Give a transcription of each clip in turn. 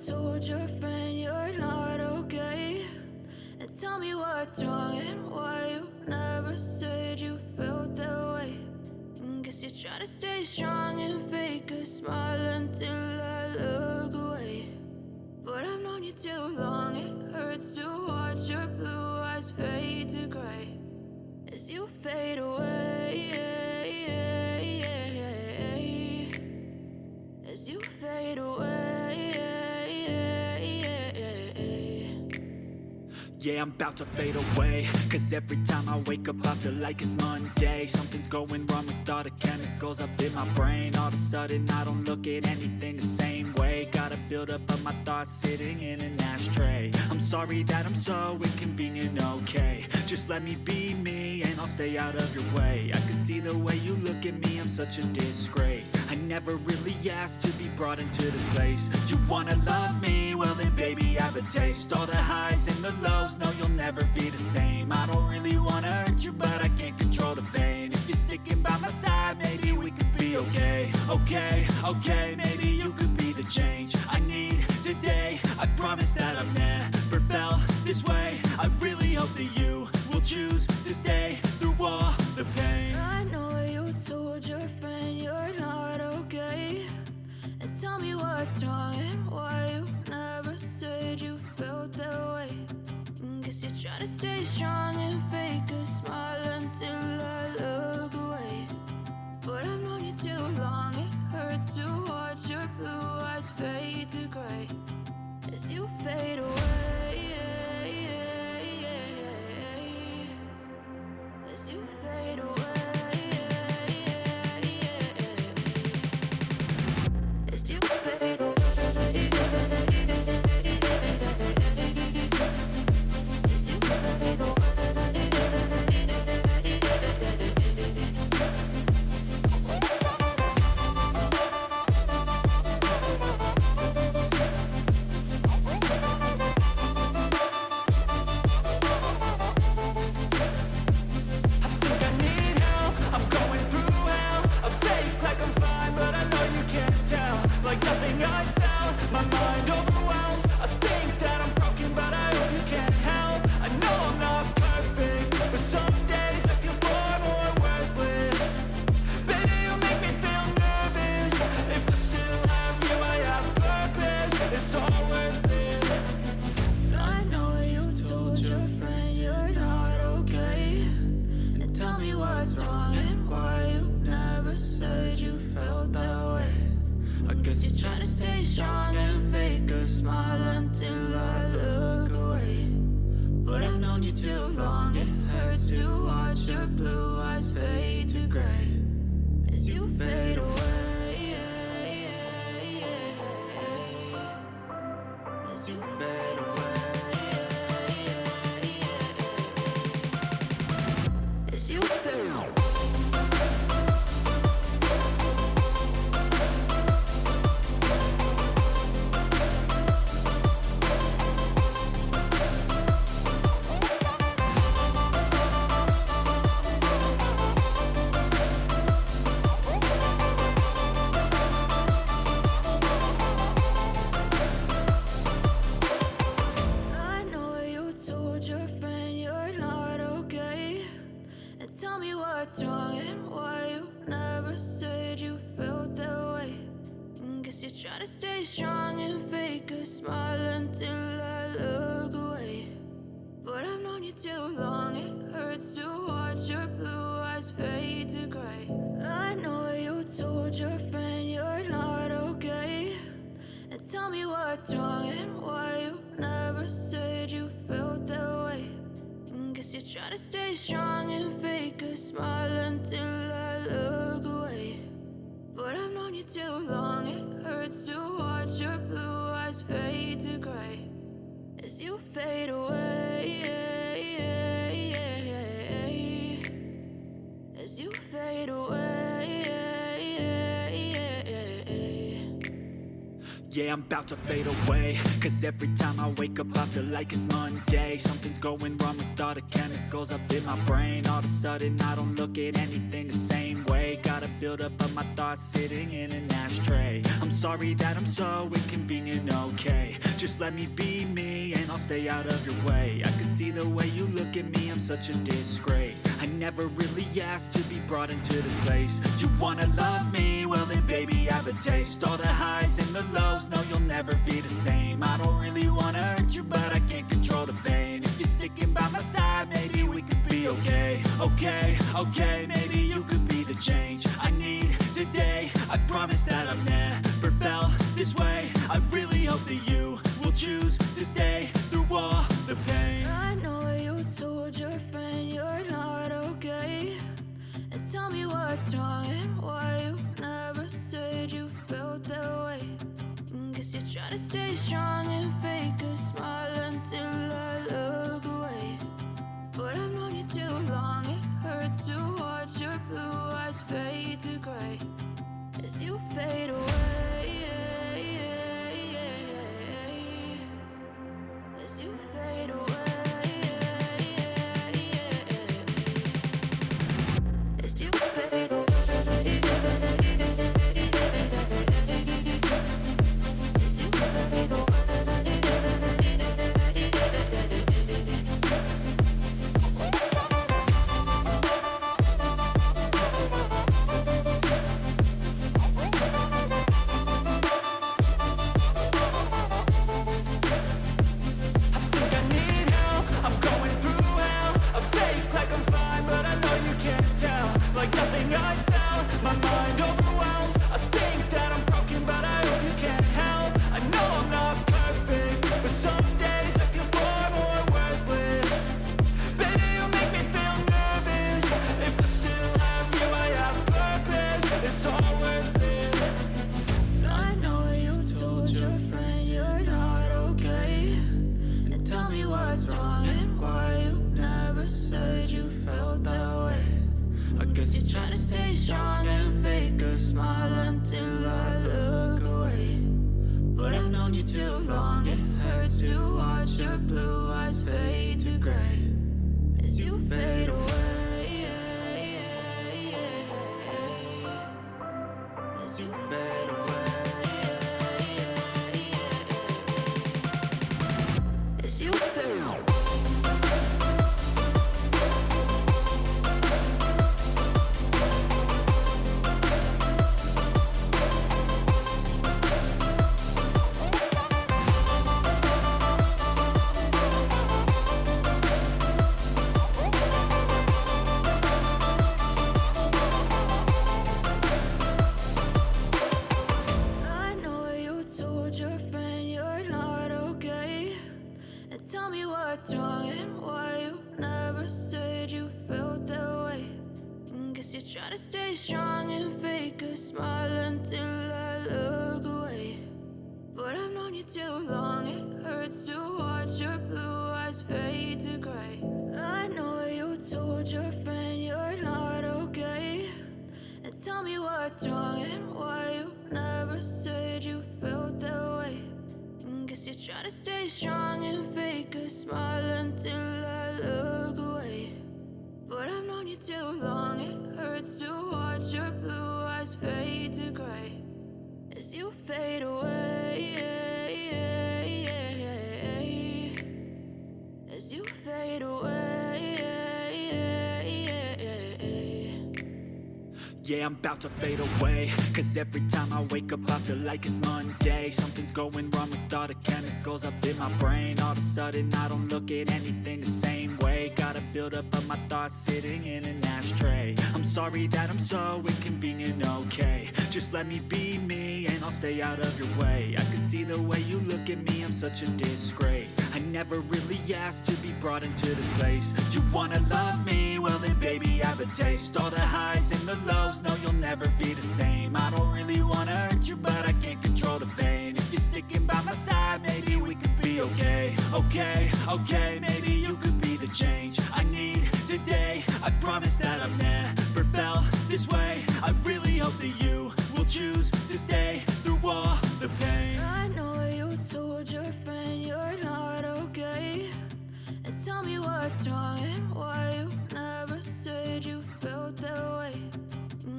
told your friend you're not okay? And tell me what's wrong and why you never said you felt that way. And guess you're trying to stay strong and fake a smile until I look away. But I've known you too long, it hurts to watch your blue eyes fade to gray as you fade away, as you fade away. Yeah, I'm about to fade away, cause every time I wake up I feel like it's Monday. Something's going wrong with all the chemicals up in my brain. All of a sudden I don't look at anything the same way. Gotta build up of my thoughts sitting in an ashtray. I'm sorry that I'm so inconvenient, okay? Just let me be me and I'll stay out of your way. I can see the way you look at me, I'm such a disgrace. I never really asked to be brought into this place. You wanna love me? Well then baby I have a taste. All the highs and the lows, no you'll never be the same. I don't really wanna hurt you but I can't control the pain. If you're sticking by my side maybe we could be okay. Okay, maybe you could be the change I need today. I promise that I've never felt this way. I really hope that you will choose to stay through all the pain. I know you told your friend you're not okay. And tell me what's wrong and why you never said you felt that way. And guess you're trying to stay strong and fake a smile until I look away. But I've known you too long, it hurts to watch your blue eyes fade to gray as you fade away, as you fade away, as you fade away. Try to stay strong and fake a smile until I look away. But I've known you too long, it hurts to watch your blue eyes fade to gray. I know you told your friend you're not okay. And tell me what's wrong and why you never said you felt that way. And guess you're trying to stay strong and fake a smile until I look away. But I've known you too long, it hurts to watch your blue eyes fade to gray as you fade away, as you fade away. Yeah, I'm about to fade away, cause every time I wake up I feel like it's Monday. Something's going wrong with all the chemicals up in my brain. All of a sudden I don't look at anything the same way. Gotta build up of my thoughts sitting in an ashtray. I'm sorry that I'm so inconvenient, okay? Just let me be me and I'll stay out of your way. I can see the way you look at me, I'm such a disgrace. I never really asked to be brought into this place. You wanna love me? Well then baby, have a taste. All the highs and the lows, no you'll never be the same. I don't really wanna hurt you, but I can't control the pain. If you're sticking by my side, maybe we could be okay. Okay, maybe you could be the change I need today. I promise that I've never felt this way. I really hope that you will choose to stay through all the pain. I know you told your friend you're not okay, and tell me what's wrong and why you never said you felt that way. Guess you're trying to stay strong and fake a smile until I look away. But I've known you too long, it hurts to watch your blue eyes fade to gray as you fade away. As you fade away. As you fade away. Trying to stay strong and fake a smile until I look away. But I've known you too long, it hurts to watch your blue eyes fade to gray as you fade away. As you fade away. As you fade away. Tell me what's wrong and why you never said you felt that way. Guess you're trying to stay strong and fake a smile until I look away. But I've known you too long, it hurts to watch your blue eyes fade to gray. I know you told your friend you're not okay, and tell me what's wrong and why you never said you felt that way. Guess you're trying to stay strong and fake a smile until I look away. But I've known you too long, it hurts to watch your blue eyes fade to gray as you fade away. As you fade away. Yeah, I'm about to fade away, cause every time I wake up I feel like it's Monday. Something's going wrong with all the chemicals up in my brain. All of a sudden I don't look at anything the same way. Gotta build up of my thoughts sitting in an ashtray. I'm sorry that I'm so inconvenient, okay. Just let me be me and I'll stay out of your way. I can see the way you look at me, I'm such a disgrace. I never really asked to be brought into this place. You wanna love me? Well then baby, have a taste. All the highs and the lows, no you'll never be the same. I don't really wanna hurt you, but I can't control the pain. If you're sticking by my side, maybe we could be okay. Okay, maybe you could be the change I need today. I promise that I've never felt this way. I really hope that you will choose to stay through all the pain. I know you told your friend you're not okay, and tell me what's wrong and why you never said you felt that way.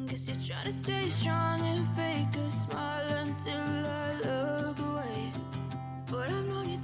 Guess you're trying to stay strong and fake a smile until I look away. But I've known you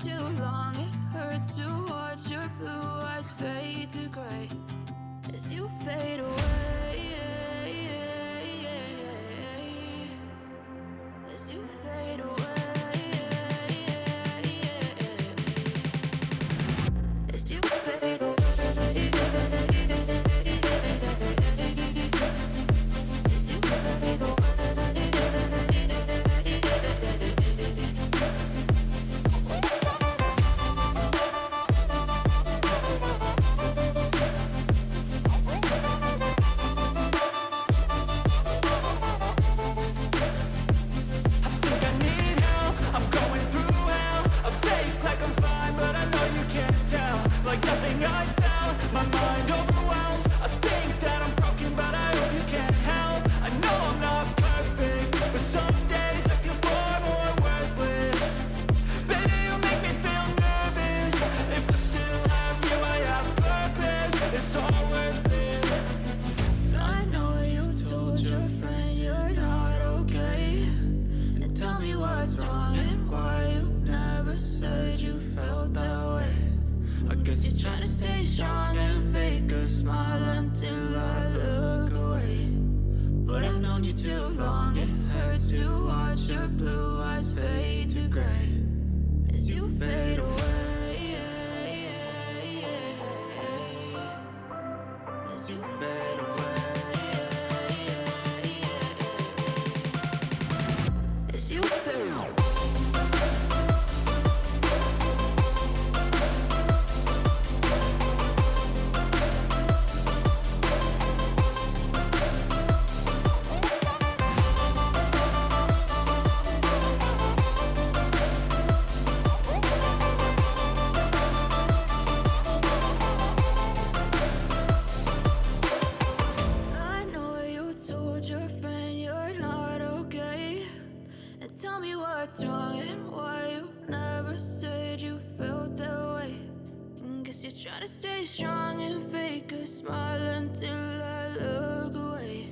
never said you felt that way. I guess you're trying to stay strong and fake a smile until I look away. But I've known you too long, it hurts to watch your blue eyes fade to gray as you fade away. As you fade away. As you fade away. Tell me what's wrong and why you never said you felt that way. Guess you're trying to stay strong and fake a smile until I look away.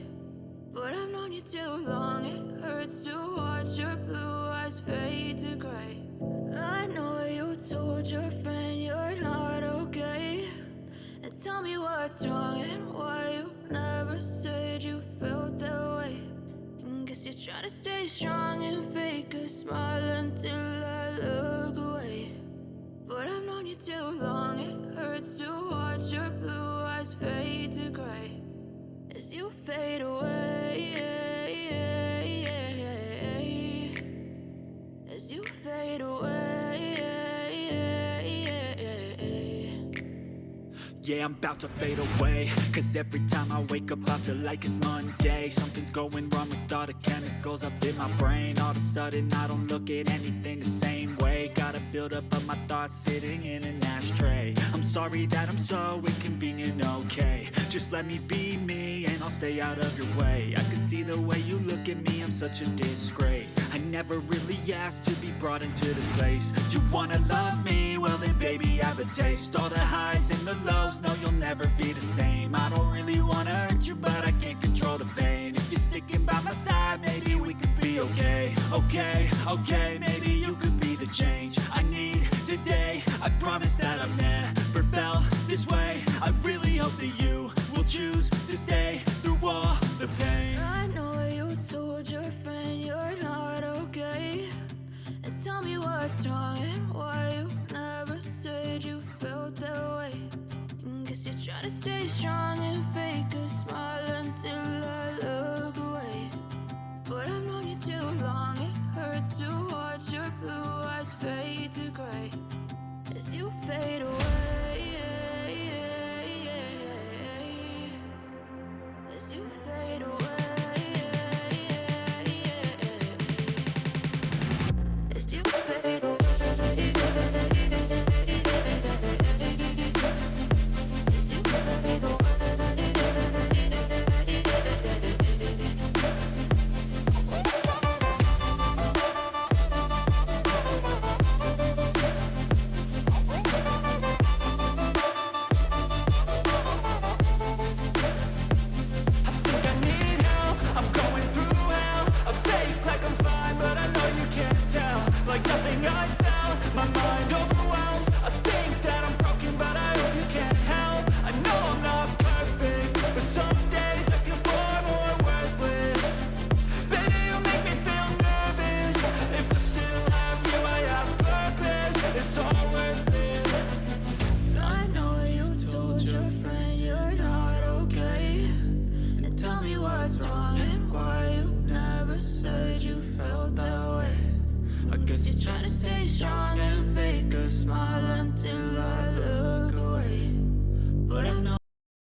But I've known you too long, it hurts to watch your blue eyes fade to gray. I know you told your friend you're not okay. And tell me what's wrong and why you never said you felt that way. Guess you're trying to stay strong and fake a smile until I look away. But I've known you too long, it hurts to watch your blue eyes fade to gray as you fade away. As you fade away. Yeah, I'm about to fade away, cause every time I wake up I feel like it's Monday. Something's going wrong with all the chemicals up in my brain. All of a sudden I don't look at anything the same way. Gotta build up of my thoughts sitting in an ashtray. I'm sorry that I'm so inconvenient, okay. Just let me be me and I'll stay out of your way. I can see the way you look at me, I'm such a disgrace. I never really asked to be brought into this place. You wanna love me? Well then baby I have a taste. All the highs and the lows, no you'll never be the same. I don't really wanna hurt you but I can't control the pain. If you're sticking by my side maybe we could be okay. Okay, maybe you could be the change I need today. I promise that I've never felt this way. I really hope that you will choose to stay through all the pain. I know you told your friend you're not okay. And tell me what's wrong and why you never said you felt that way. Guess you're trying to stay strong and fake a smile until I look away. But I've known you too long, it hurts to watch your blue eyes fade to gray as you fade away. As you fade away. As you fade away. You're trying to stay strong and fake a smile